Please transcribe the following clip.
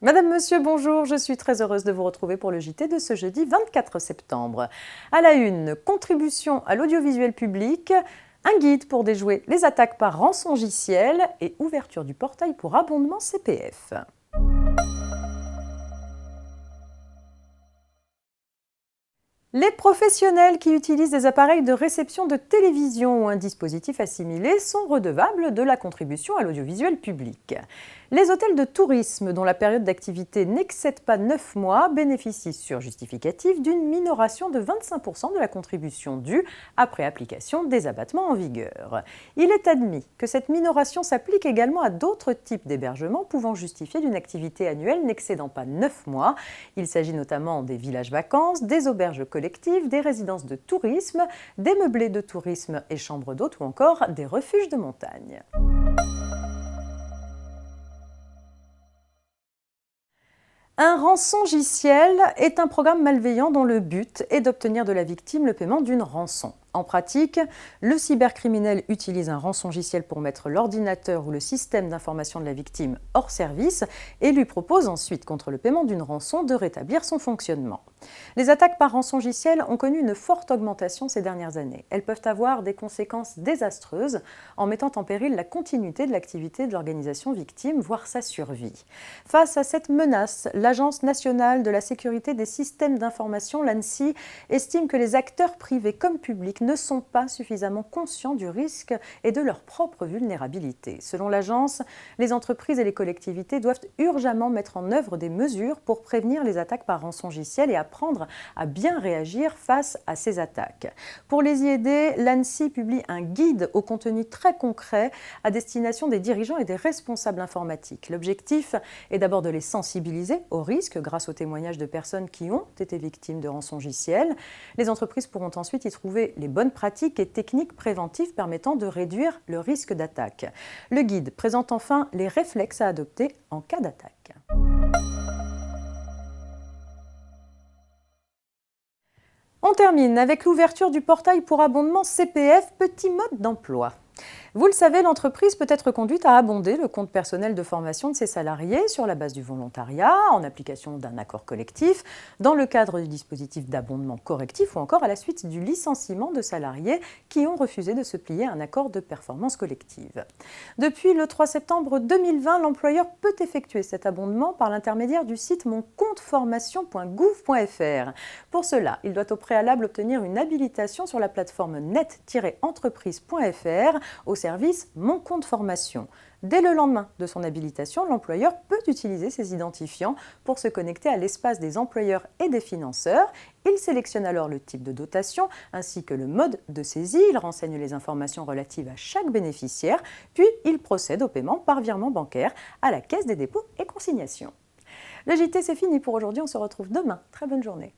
Madame, Monsieur, bonjour, je suis très heureuse de vous retrouver pour le JT de ce jeudi 24 septembre. À la une, contribution à l'audiovisuel public, un guide pour déjouer les attaques par rançongiciel et ouverture du portail pour abondement CPF. Les professionnels qui utilisent des appareils de réception de télévision ou un dispositif assimilé sont redevables de la contribution à l'audiovisuel public. Les hôtels de tourisme dont la période d'activité n'excède pas 9 mois bénéficient sur justificatif d'une minoration de 25% de la contribution due après application des abattements en vigueur. Il est admis que cette minoration s'applique également à d'autres types d'hébergements pouvant justifier d'une activité annuelle n'excédant pas 9 mois. Il s'agit notamment des villages vacances, des auberges collectives, des résidences de tourisme, des meublés de tourisme et chambres d'hôtes ou encore des refuges de montagne. Un rançongiciel est un programme malveillant dont le but est d'obtenir de la victime le paiement d'une rançon. En pratique, le cybercriminel utilise un rançongiciel pour mettre l'ordinateur ou le système d'information de la victime hors service et lui propose ensuite, contre le paiement d'une rançon, de rétablir son fonctionnement. Les attaques par rançongiciel ont connu une forte augmentation ces dernières années. Elles peuvent avoir des conséquences désastreuses en mettant en péril la continuité de l'activité de l'organisation victime, voire sa survie. Face à cette menace, l'Agence nationale de la sécurité des systèmes d'information, l'ANSSI, estime que les acteurs privés comme publics ne sont pas suffisamment conscients du risque et de leur propre vulnérabilité. Selon l'agence, les entreprises et les collectivités doivent urgemment mettre en œuvre des mesures pour prévenir les attaques par rançongiciel et apprendre à bien réagir face à ces attaques. Pour les y aider, l'ANSSI publie un guide au contenu très concret à destination des dirigeants et des responsables informatiques. L'objectif est d'abord de les sensibiliser aux risques grâce aux témoignages de personnes qui ont été victimes de rançongiciel. Les entreprises pourront ensuite y trouver les bonnes pratiques et techniques préventives permettant de réduire le risque d'attaque. Le guide présente enfin les réflexes à adopter en cas d'attaque. On termine avec l'ouverture du portail pour abondement CPF, petit mode d'emploi. Vous le savez, l'entreprise peut être conduite à abonder le compte personnel de formation de ses salariés sur la base du volontariat, en application d'un accord collectif, dans le cadre du dispositif d'abondement correctif ou encore à la suite du licenciement de salariés qui ont refusé de se plier à un accord de performance collective. Depuis le 3 septembre 2020, l'employeur peut effectuer cet abondement par l'intermédiaire du site moncompteformation.gouv.fr. Pour cela, il doit au préalable obtenir une habilitation sur la plateforme net-entreprise.fr au service Mon compte formation. Dès le lendemain de son habilitation, l'employeur peut utiliser ses identifiants pour se connecter à l'espace des employeurs et des financeurs. Il sélectionne alors le type de dotation ainsi que le mode de saisie. Il renseigne les informations relatives à chaque bénéficiaire, puis il procède au paiement par virement bancaire à la Caisse des dépôts et consignations. Le JT, c'est fini pour aujourd'hui. On se retrouve demain. Très bonne journée.